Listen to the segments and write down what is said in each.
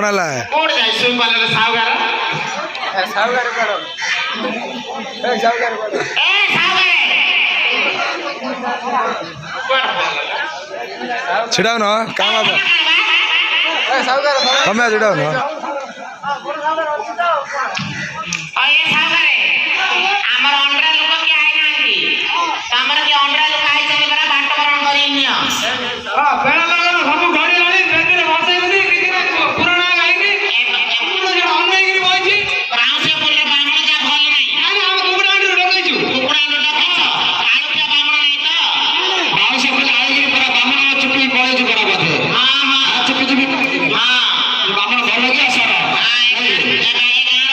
कौन है कोड जाय सुई वाला सावगार सावगार करो सावगार करो छिड़ाओ ना काम अब सावगार कम छिड़ाओ ना ଆମର ଅଣ୍ଡରା ଲୋକ କି ଆଇନାହାନ୍ତି ତମର କି ଅଣ୍ଡରା ଲୋକ ଆଇଛନ୍ତି ପରା ବାଟ ବରଣ କରି ନିଅ ବେଳ ଲଗନ ସବୁ ଘଡି ଘଡି ବେଦିରେ ବସେଇ ଦେଇ ପୁରାଣା ଗାଇକି ଏପୁର ଜଣ ଅନେଇକି ବଇଛି ବାଉଁଶ ପୋଲେ ବାମଣ ଯା ଭଲ ନାହିଁ ଆରେ ଆମ କୁକୁଡ଼ା ଆଣ୍ଡୁ ଡକେଇଛୁ କୁକୁଡ଼ା ଆଣ୍ଡୁ ଡକେଇଛ ଆଳୁଟା ବାମଣ ନାହିଁ ତ ବାଉଁଶ ପୋଲେ ଆଇକି ପରା ବାମଣ ଚୁପି ପଳେଇଛୁ ପରା ବୋଧେ ହଁ ହଁ ଚୁପି ଚୁପି ହଁ ବାମଣ ଭଲ କି ଆସର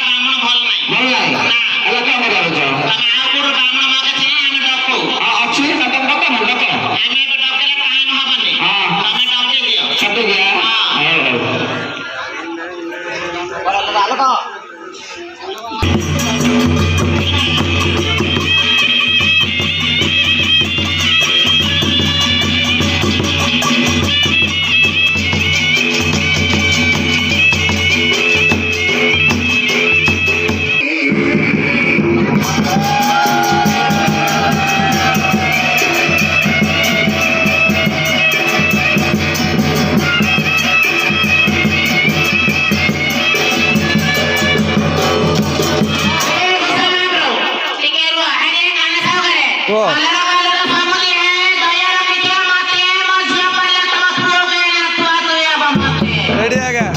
ବାମଣ ଭଲ ନାହିଁ ଭଲ ନାହିଁ ନା ହେଲା କଣ କରୁଛ ତମେ ଆଉ କୋଉଠୁ ବାମଣ ମାଗିଛ ନା ଆମେ ଡକଉ ଅଛି ନା ତମେ ଡକ ନା ଡକ ଆମେ ଏବେ ଡକେଲେ ଟାଇମ ହବନି ତମେ ଡକେଇ ଦିଅ ଛଟୁ ଦିଅ रेडी आ गया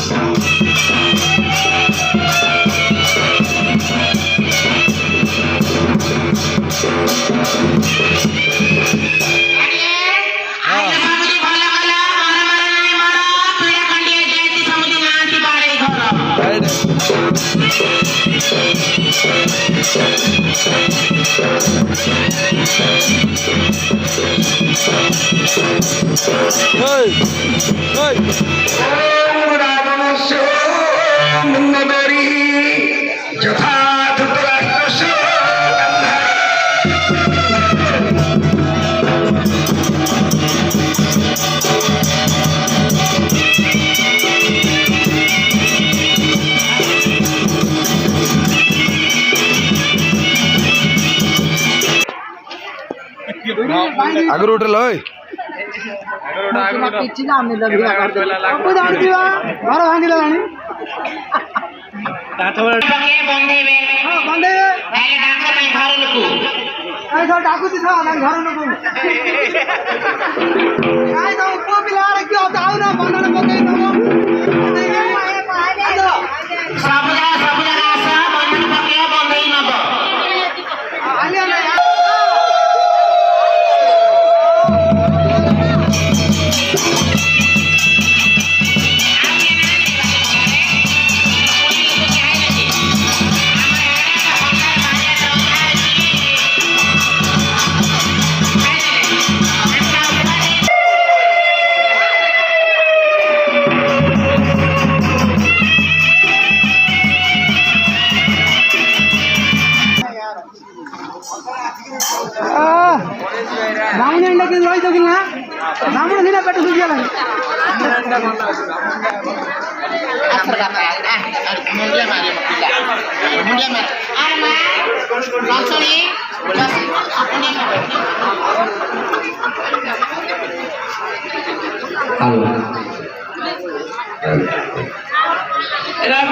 आगर उठल रावण अंडा के लई दगिल ना रावण दिना पेट सुख गेला आखर का मुंडिया मारे मकिला मुंडिया मार अरे मां लंचनी बस अपने हेलो